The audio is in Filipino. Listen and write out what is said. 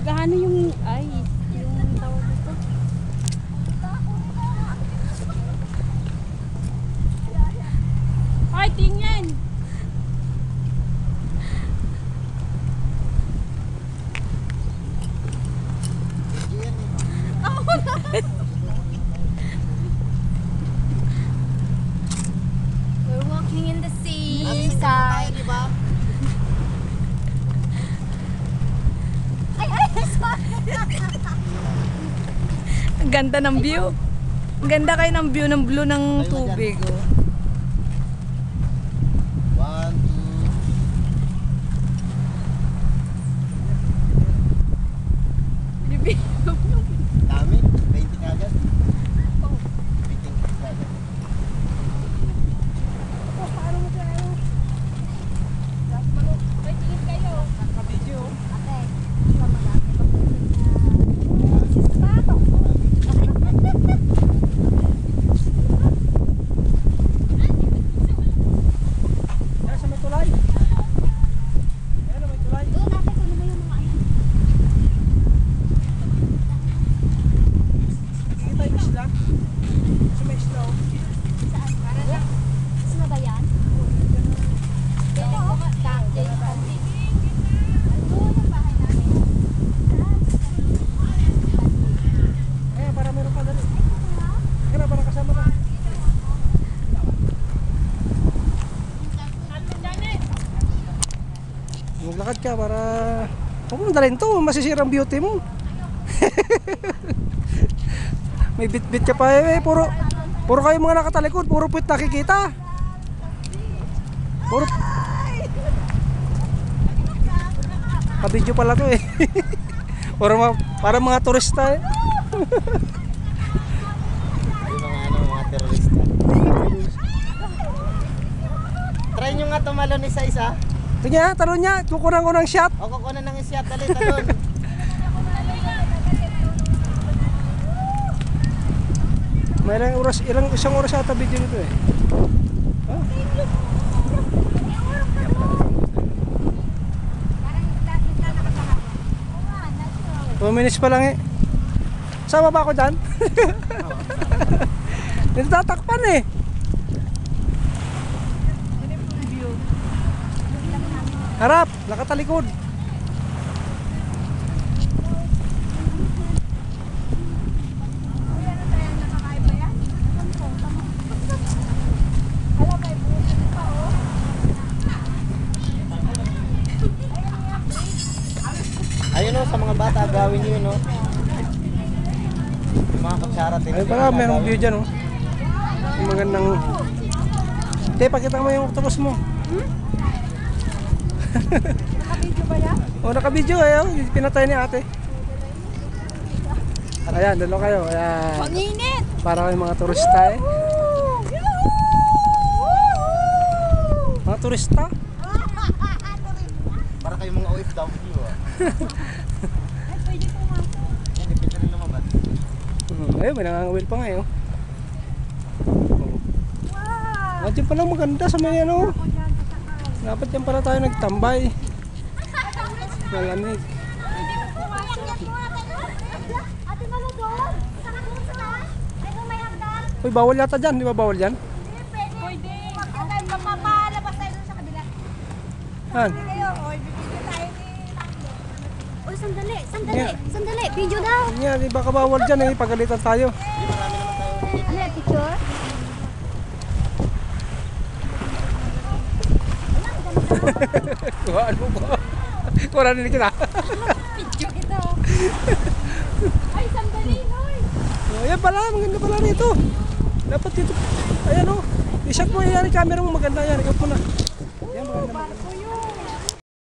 Magkano yung, ay, yung tawag dito? Ay, tingin! We're walking in the seaside. Ang ganda ng view. Ang ganda kayo ng view ng blue ng tubig. Oh. 1, 2. Dami, 20 kagad. 20 kagad. Maglakad ka para huwag mo dalhin to, masisira ang beauty mo. May bit-bit ka pa eh, puro kayo mga nakatalikod, puro puwit nakikita. Puro kabidyo pala to eh. Para mga turista eh. Yung mga terorista. Try nyo nga tumalon isa-isa. Ito niya, talon niya, kukunan ko ng shot. O kukunan ng shot, dali, talon. May isang oras ata video nito eh. Huh? 2 minutes pa lang eh. Sama ba ako dyan? Hindi tatakpan eh. Harap, nakatalikod. Ayun o, sa mga bata, gawin nyo yun o. Yung mga kutsara, Ayun pala, merong view dyan oh. Yung magandang... Te, pakita mo yung octopus mo. Nakabidyo ba yan? O, nakabidyo kayo. Pinatay ni ate. Ayan, dalo kayo. Ayan. Panginit! Para kayong mga turista eh. Mga turista? Para kayong mga OFW ah. Ay, pwede pumasok. Yan, dipinta rin lumabas. Ayun, may nangangawil pa ngayon. Wow! Nandiyan pala maganda sa may ano. Ako dyan, sasakay. Dapat yan pala tayo nagtambay. Malamig. Pwede mo pumasok. Ate Malo doon? Saka doon sa taas? Ay, kung may hagdan? Uy, bawal yata dyan. Di ba bawal dyan? Hindi, pwede. Pwede. Okay, papalabas tayo doon sa kabila. Han. Kayo, o, bibigyan tayo ni Takbo. Uy, sandali, Yeah. sandali. Video daw. Yan, di baka bawal dyan eh. Pagalitan tayo. Ano yung picture? Kuhaan mo ba? Kuhaan din kita. Video ito. Ay, sandali, hoy. Ayan pala, maganda pala rito. Dapat dito. Ayan o. I-shot mo yan, camera mo maganda yan. Ikaw po na. Ayan, maganda.